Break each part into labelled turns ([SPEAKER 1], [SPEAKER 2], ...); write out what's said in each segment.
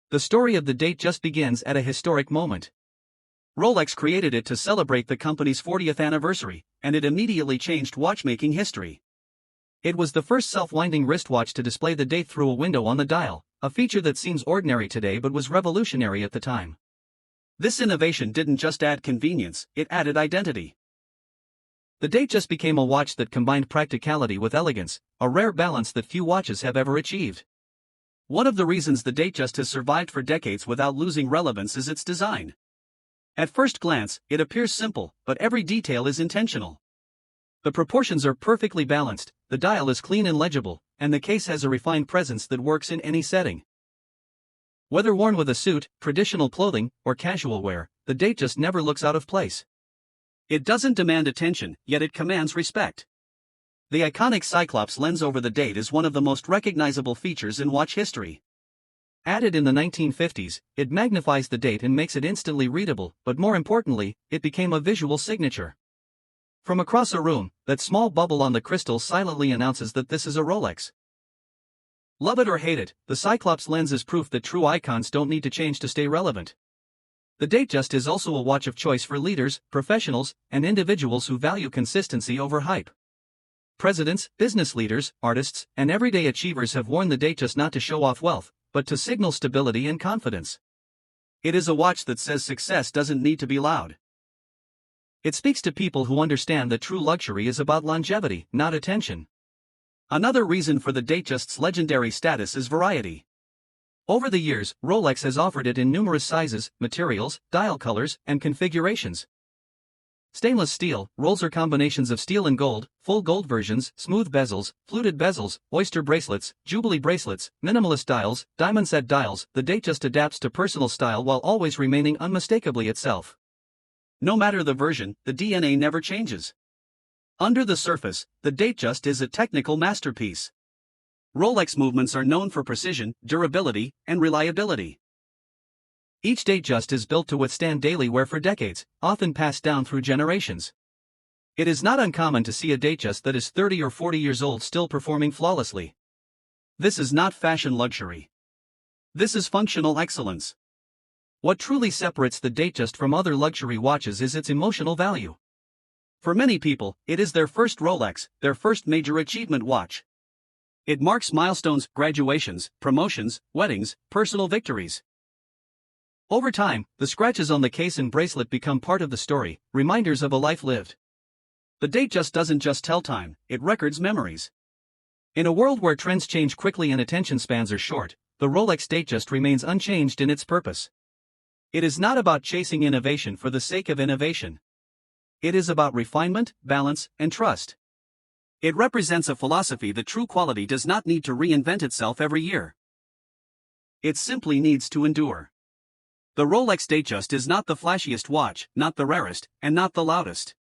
[SPEAKER 1] The story of the Datejust begins at a historic moment. Rolex created it to celebrate the company's 40th anniversary, and it immediately changed watchmaking history. It was the first self-winding wristwatch to display the date through a window on the dial, a feature that seems ordinary today but was revolutionary at the time. This innovation didn't just add convenience, it added identity. The Datejust became a watch that combined practicality with elegance, a rare balance that few watches have ever achieved. One of the reasons the Datejust has survived for decades without losing relevance is its design. At first glance, it appears simple, but every detail is intentional. The proportions are perfectly balanced, the dial is clean and legible, and the case has a refined presence that works in any setting. Whether worn with a suit, traditional clothing, or casual wear, the Datejust never looks out of place. It doesn't demand attention, yet it commands respect. The iconic Cyclops lens over the date is one of the most recognizable features in watch history. Added in the 1950s, it magnifies the date and makes it instantly readable, but more importantly, it became a visual signature. From across a room, that small bubble on the crystal silently announces that this is a Rolex. Love it or hate it, the Cyclops lens is proof that true icons don't need to change to stay relevant. The Datejust is also a watch of choice for leaders, professionals, and individuals who value consistency over hype. Presidents, business leaders, artists, and everyday achievers have worn the Datejust not to show off wealth, but to signal stability and confidence. It is a watch that says success doesn't need to be loud. It speaks to people who understand that true luxury is about longevity, not attention. Another reason for the Datejust's legendary status is variety. Over the years, Rolex has offered it in numerous sizes, materials, dial colors, and configurations. Stainless steel, rolls or combinations of steel and gold, full gold versions, smooth bezels, fluted bezels, oyster bracelets, Jubilee bracelets, minimalist dials, diamond set dials, the Datejust adapts to personal style while always remaining unmistakably itself. No matter the version, the DNA never changes. Under the surface, the Datejust is a technical masterpiece. Rolex movements are known for precision, durability, and reliability. Each Datejust is built to withstand daily wear for decades, often passed down through generations. It is not uncommon to see a Datejust that is 30 or 40 years old still performing flawlessly. This is not fashion luxury. This is functional excellence. What truly separates the Datejust from other luxury watches is its emotional value. For many people, it is their first Rolex, their first major achievement watch. It marks milestones, graduations, promotions, weddings, personal victories. Over time, the scratches on the case and bracelet become part of the story, reminders of a life lived. The Datejust doesn't just tell time, it records memories. In a world where trends change quickly and attention spans are short, the Rolex Datejust remains unchanged in its purpose. It is not about chasing innovation for the sake of innovation. It is about refinement, balance, and trust. It represents a philosophy that true quality does not need to reinvent itself every year. It simply needs to endure. The Rolex Datejust is not the flashiest watch, not the rarest, and not the loudest.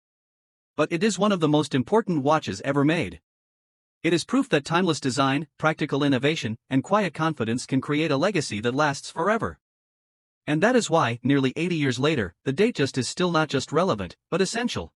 [SPEAKER 1] But it is one of the most important watches ever made. It is proof that timeless design, practical innovation, and quiet confidence can create a legacy that lasts forever. And that is why, nearly 80 years later, the Datejust is still not just relevant, but essential.